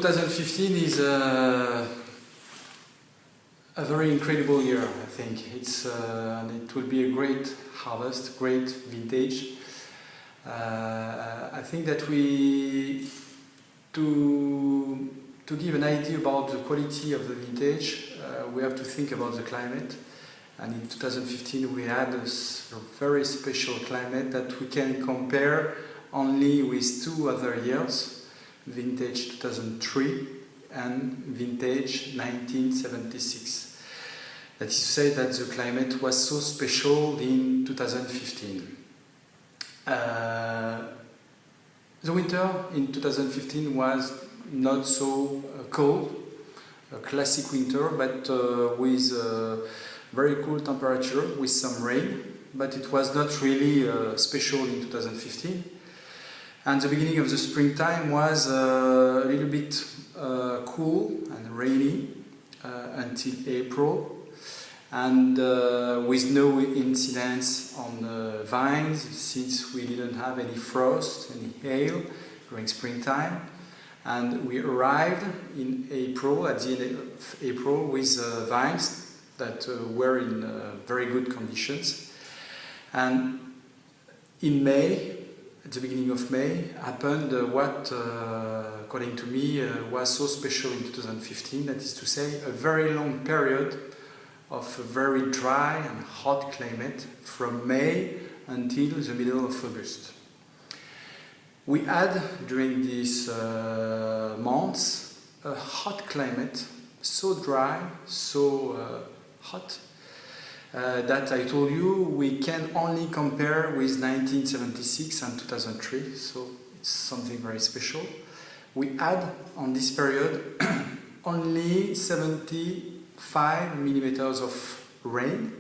2015 is a very incredible year, I think. And it will be a great harvest, great vintage. I think that to give an idea about the quality of the vintage, we have to think about the climate. And in 2015 we had a very special climate that we can compare only with two other years, vintage 2003 and vintage 1976. That is to say that the climate was so special in 2015. The winter in 2015 was not so cold, a classic winter, but with very cool temperature, with some rain, but it was not really special in 2015. And the beginning of the springtime was a little bit cool and rainy until April, and with no incidents on the vines, since we didn't have any frost, any hail during springtime. And we arrived in April, at the end of April, with vines that were in very good conditions. And in May, at the beginning of May, happened what, according to me, was so special in 2015, that is to say, a very long period of a very dry and hot climate from May until the middle of August. We had, during these months, a hot climate, so dry, so hot, that I told you we can only compare with 1976 and 2003, so it's something very special. We had, on this period, only 75 millimeters of rain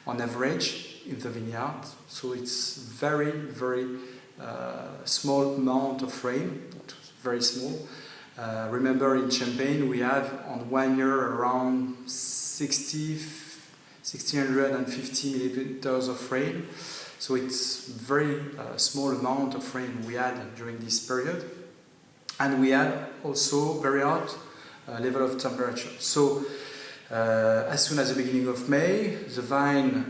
on average in the vineyard, so it's very, very small amount of rain, very small. Remember, in Champagne we had on 1 year around 650 millimeters of rain, so it's very small amount of rain we had during this period. And we had also very hot level of temperature. So as soon as the beginning of May, the vine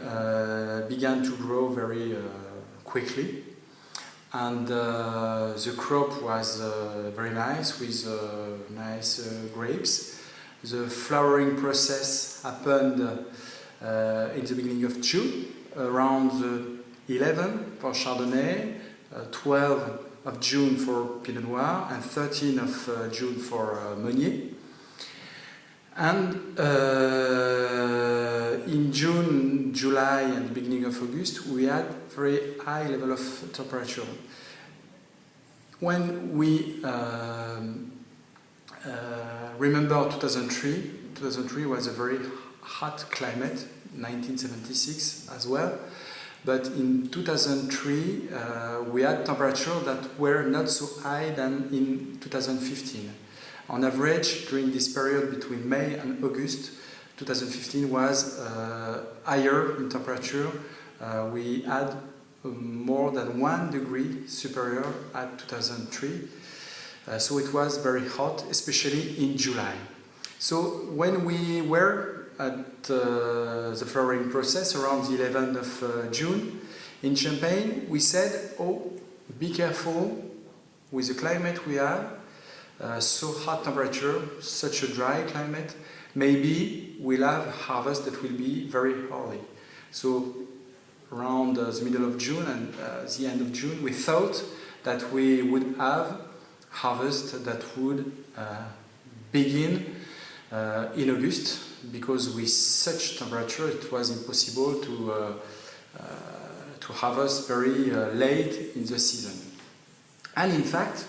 began to grow very quickly. And the crop was very nice, with nice grapes. The flowering process happened in the beginning of June, around the 11 for Chardonnay, 12 of June for Pinot Noir, and 13 of June for Meunier. And in June, July, and the beginning of August, we had very high level of temperature. When we remember 2003 was a very hot climate, 1976 as well. But in 2003, we had temperatures that were not so high than in 2015. On average, during this period between May and August, 2015 was higher in temperature. We had more than 1 degree superior at 2003. So it was very hot, especially in July. So when we were at the flowering process around the 11th of June in Champagne, we said, oh, be careful with the climate we have, so hot temperature, such a dry climate, maybe we'll have a harvest that will be very early. So around the middle of June and the end of June, we thought that we would have harvest that would begin in August, because with such temperature it was impossible to harvest very late in the season. And in fact,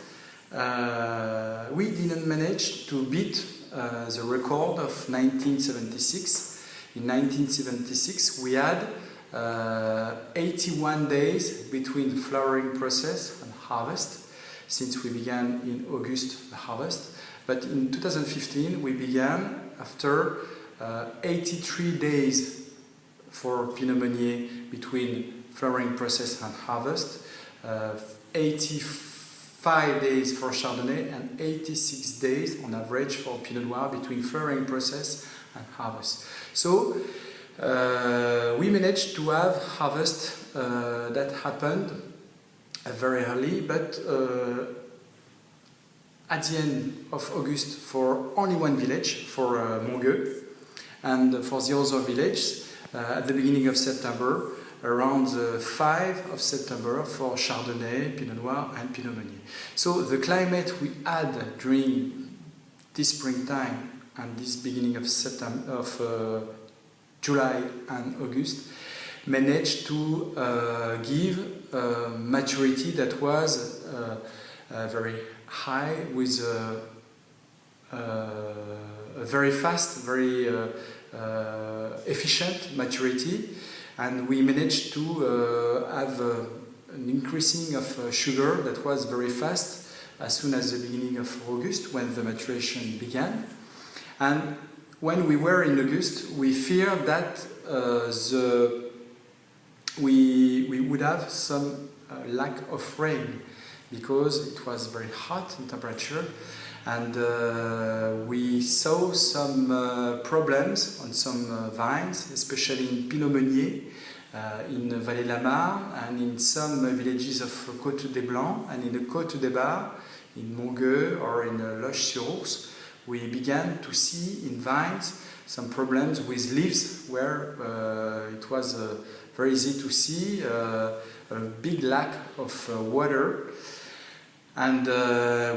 we didn't manage to beat the record of 1976. In 1976 we had 81 days between the flowering process and harvest, since we began in August the harvest. But in 2015 we began after 83 days for Pinot Meunier between flowering process and harvest, 84 5 days for Chardonnay and 86 days on average for Pinot Noir between furrowing process and harvest. So we managed to have harvest that happened very early, but at the end of August for only one village, for Montgueux, and for the other villages at the beginning of September, around the 5 of September for Chardonnay, Pinot Noir and Pinot Meunier. So the climate we had during this springtime and this beginning of July and August managed to give maturity that was very high, with a very fast, very efficient maturity, and we managed to have an increasing of sugar that was very fast as soon as the beginning of August, when the maturation began. And when we were in August, we feared that we would have some lack of rain, because it was very hot in temperature, and we saw some problems on some vines, especially in Pinot Meunier, in Vallée de la Marne, and in some villages of Côte des Blancs, and in the Côte des Bars, in Montgueux or in Loches-sur-Ours. We began to see in vines some problems with leaves, where it was very easy to see a big lack of water. And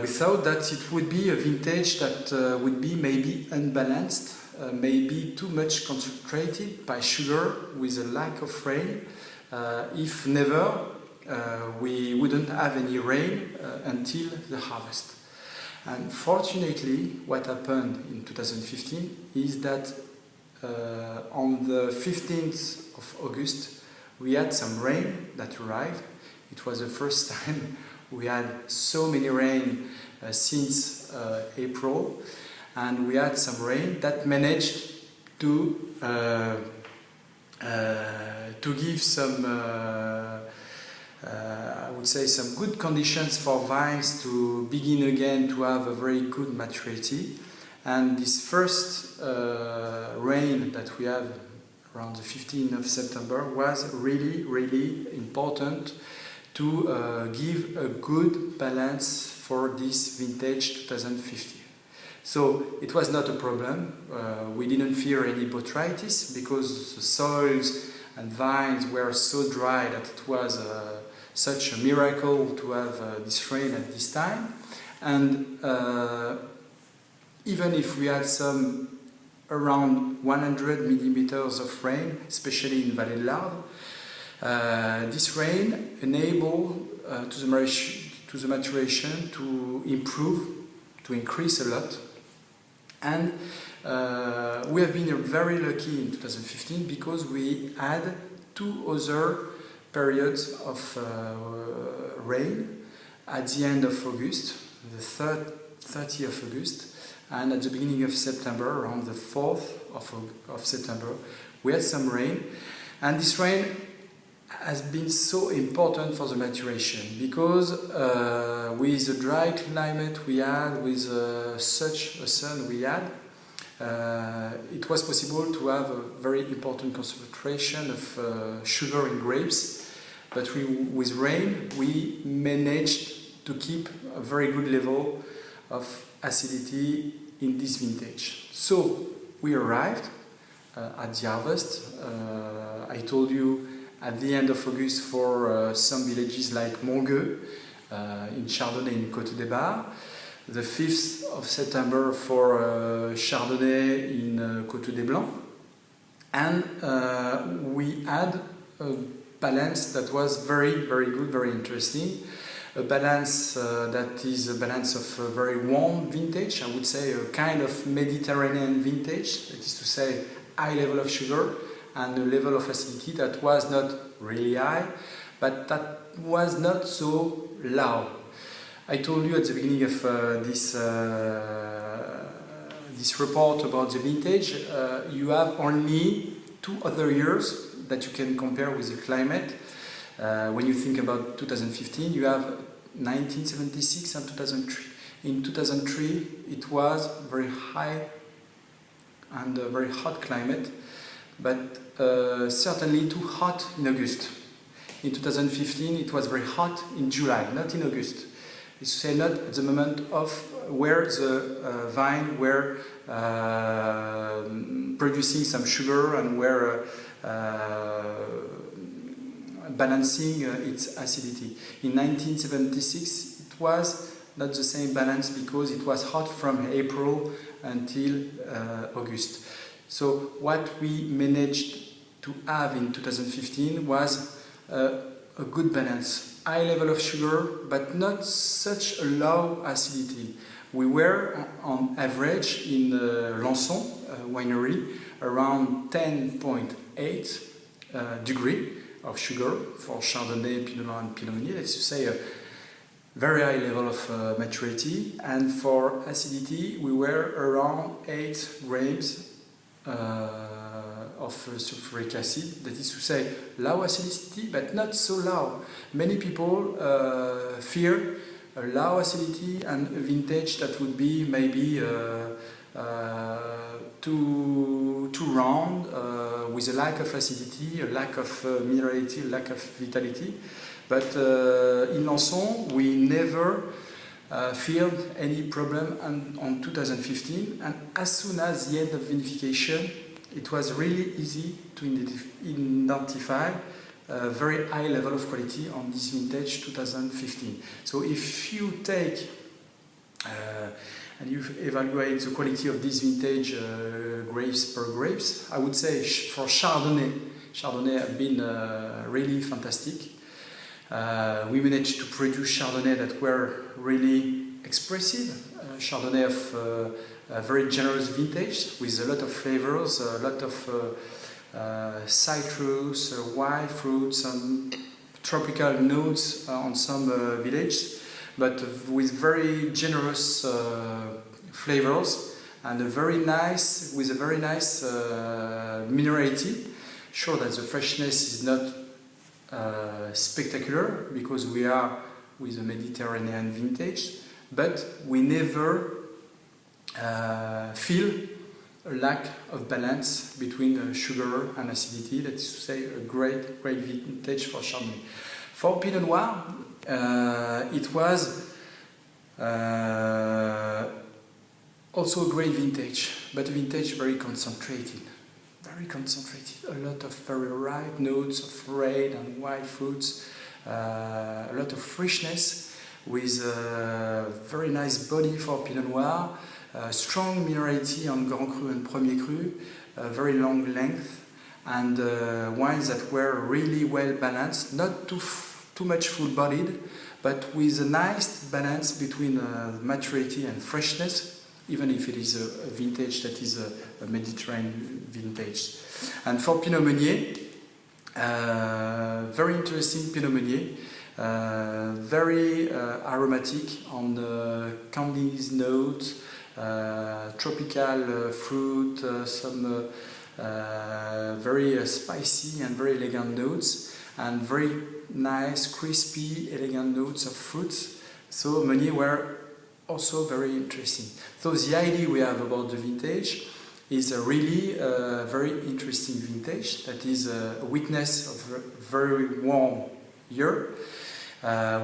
we thought that it would be a vintage that would be maybe unbalanced, maybe too much concentrated by sugar with a lack of rain. If never, we wouldn't have any rain until the harvest. And fortunately, what happened in 2015 is that on the 15th of August, we had some rain that arrived. It was the first time we had so many rain since April, and we had some rain that managed to give some, I would say, some good conditions for vines to begin again to have a very good maturity. And this first rain that we had around the 15th of September was really, really important to give a good balance for this vintage 2015. So it was not a problem. We didn't fear any botrytis, because the soils and vines were so dry that it was such a miracle to have this rain at this time. And even if we had some around 100 millimeters of rain, especially in Vallée de l'Arve, this rain enabled to the maturation to improve, to increase a lot. And we have been very lucky in 2015, because we had 2 other periods of rain at the end of August, the 30th of August, and at the beginning of September, around the 4th of September, we had some rain. And this rain has been so important for the maturation, because with the dry climate we had, with such a sun we had, it was possible to have a very important concentration of sugar in grapes. But with rain we managed to keep a very good level of acidity in this vintage. So we arrived at the harvest. I told you, at the end of August for some villages like Montgueux in Chardonnay in Côte des Bars, the 5th of September for Chardonnay in Côte des Blancs, and we had a balance that was very, very good, very interesting. A balance that is a balance of a very warm vintage, I would say a kind of Mediterranean vintage, that is to say high level of sugar and a level of acidity that was not really high, but that was not so low. I told you at the beginning of this report about the vintage, you have only 2 other years that you can compare with the climate. When you think about 2015, you have 1976 and 2003. In 2003 it was very high and a very hot climate, but certainly too hot in August. In 2015 it was very hot in July, not in August. It's to say not at the moment of where the vine were producing some sugar and were balancing its acidity. In 1976 it was not the same balance because it was hot from April until August. So what we managed to have in 2015 was a good balance. High level of sugar, but not such a low acidity. We were on average in Lanson winery around 10.8 degree of sugar for Chardonnay, Pinot Noir and Pinot Meunier. That's to say a very high level of maturity, and for acidity we were around 8 grams of sulfuric acid. That is to say low acidity but not so low. Many people fear a low acidity and a vintage that would be maybe too round, with a lack of acidity, a lack of minerality, a lack of vitality. But in Lanson we never feared any problem on 2015, and as soon as the end of vinification it was really easy to identify a very high level of quality on this vintage 2015. So if you take and you evaluate the quality of this vintage grapes per grapes, I would say for Chardonnay have been really fantastic. We managed to produce Chardonnay that were really expressive, Chardonnay of a very generous vintage with a lot of flavors, a lot of citrus, wild fruits, some tropical notes on some villages, but with very generous flavors and with a very nice minerality. Sure that the freshness is not spectacular because we are with a Mediterranean vintage, but we never feel a lack of balance between sugar and acidity. That is to say a great vintage for Chardonnay. For Pinot Noir it was also a great vintage, but a vintage very concentrated. A lot of very ripe notes of red and white fruits, a lot of freshness with a very nice body for Pinot Noir, strong minerality on Grand Cru and Premier Cru, very long length, and wines that were really well balanced, not too much full-bodied, but with a nice balance between maturity and freshness, even if it is a vintage that is a Mediterranean vintage. And for Pinot Meunier, very interesting Pinot Meunier, very aromatic on the candies note, tropical fruit, some very spicy and very elegant notes, and very nice, crispy, elegant notes of fruits. So Meunier were also very interesting. So the idea we have about the vintage is a really very interesting vintage that is a witness of a very warm year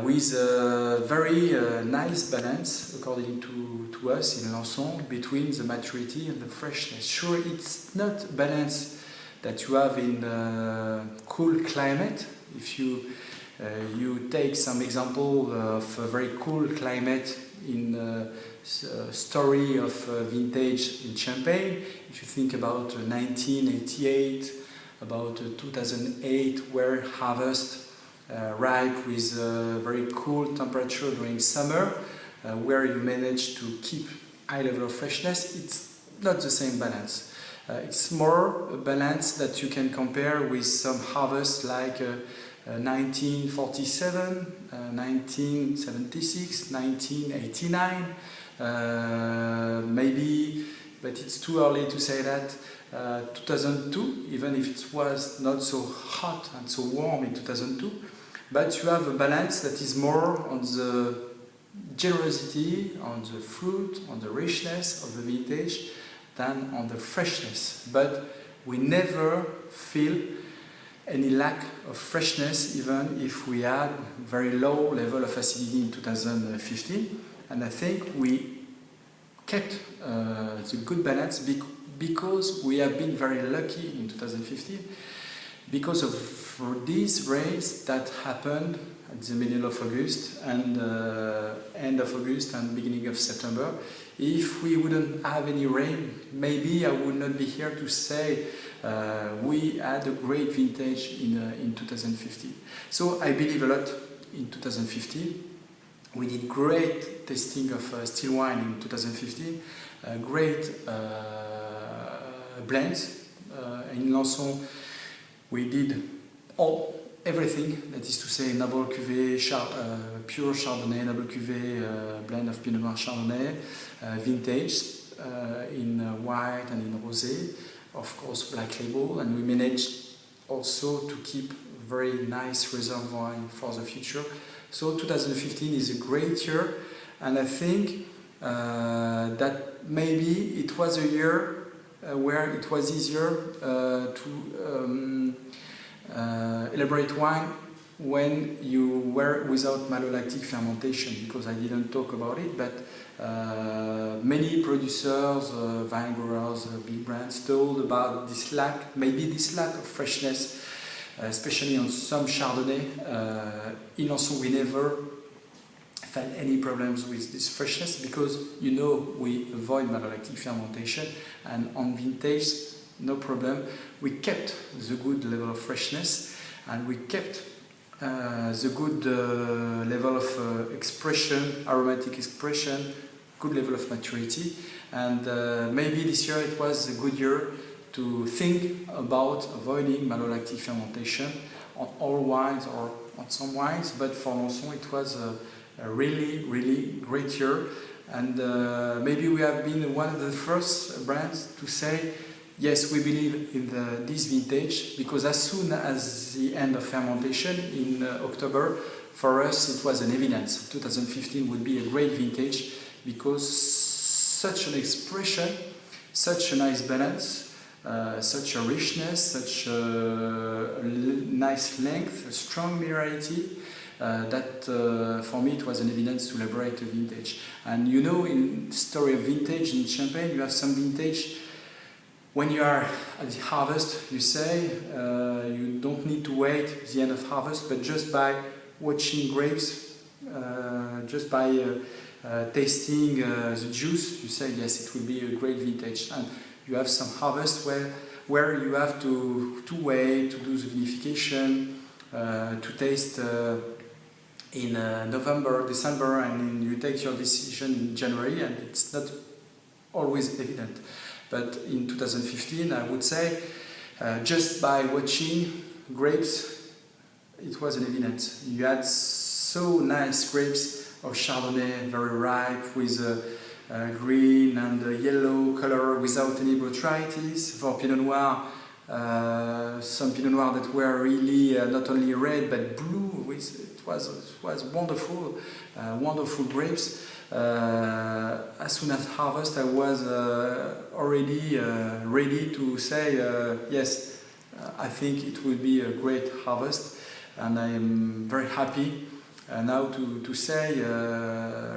with a very nice balance, according to us in Lanson, between the maturity and the freshness. Sure, it's not a balance that you have in cool climate. If you take some example of a very cool climate in story of vintage in Champagne, if you think about 1988, about 2008, where harvest ripe with very cool temperature during summer, where you manage to keep high level of freshness, it's not the same balance. It's more a balance that you can compare with some harvest like 1947, 1976, 1989, maybe, but it's too early to say that. 2002, even if it was not so hot and so warm in 2002, but you have a balance that is more on the generosity, on the fruit, on the richness of the vintage than on the freshness. But we never feel any lack of freshness, even if we had very low level of acidity in 2015. And I think we kept the good balance because we have been very lucky in 2015 because of these rains that happened at the middle of August and end of August and beginning of September. If we wouldn't have any rain, maybe I would not be here to say we had a great vintage in 2015. So I believe a lot in 2015. We did great tasting of still wine in 2015, great blends. In Lanson, we did everything, that is to say, noble cuvée, pure Chardonnay, noble cuvée, blend of Pinot Noir Chardonnay, vintage in white and in rosé, of course black label, and we managed also to keep very nice reserve wine for the future. So 2015 is a great year, and I think that maybe it was a year where it was easier to elaborate wine when you were without malolactic fermentation, because I didn't talk about it, but many producers, wine growers, big brands told about this lack, maybe this lack of freshness, especially on some Chardonnay. In Lanson we never found any problems with this freshness because, you know, we avoid malolactic fermentation, and on vintage no problem. We kept the good level of freshness, and we kept the good level of expression, aromatic expression, good level of maturity, and maybe this year it was a good year to think about avoiding malolactic fermentation on all wines or on some wines, but for Lanson it was a really, really great year, and maybe we have been one of the first brands to say yes, we believe in this vintage, because as soon as the end of fermentation in October, for us it was an evidence. 2015 would be a great vintage because such an expression, such a nice balance, such a richness, such a nice length, a strong minerality, that for me it was an evidence to elaborate a vintage. And you know, in the story of vintage in Champagne, you have some vintage. When you are at the harvest, you say, you don't need to wait the end of harvest, but just by watching grapes, just by tasting the juice, you say, yes, it will be a great vintage. And you have some harvest where you have to wait, to do the vinification, to taste in November, December, and you take your decision in January, and it's not always evident. But in 2015, I would say, just by watching grapes, it was an evidence. You had so nice grapes of Chardonnay, very ripe, with a green and yellow color without any botrytis. For Pinot Noir, some Pinot Noir that were really not only red but blue. It was wonderful, wonderful grapes. As soon as harvest, I was already ready to say yes, I think it will be a great harvest, and I am very happy now to say,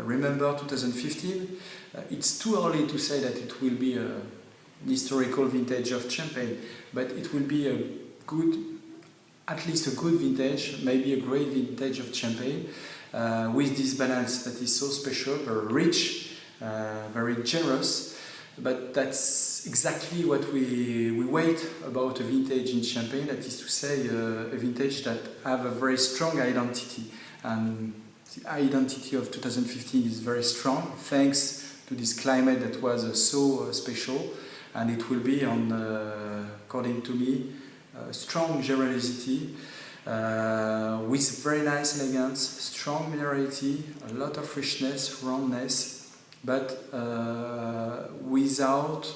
remember 2015. It's too early to say that it will be a historical vintage of Champagne, but it will be a good, at least a good vintage, maybe a great vintage of Champagne. With this balance that is so special, very rich, very generous, but that's exactly what we wait about a vintage in Champagne, that is to say a vintage that have a very strong identity, and the identity of 2015 is very strong thanks to this climate that was so special, and it will be on, according to me, strong generosity, with very nice elegance, strong minerality, a lot of richness, roundness, but without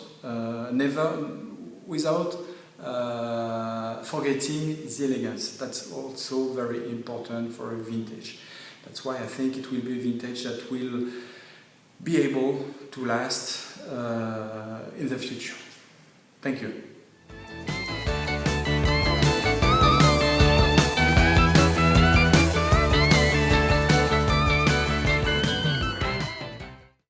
forgetting the elegance. That's also very important for a vintage. That's why I think it will be a vintage that will be able to last in the future. Thank you.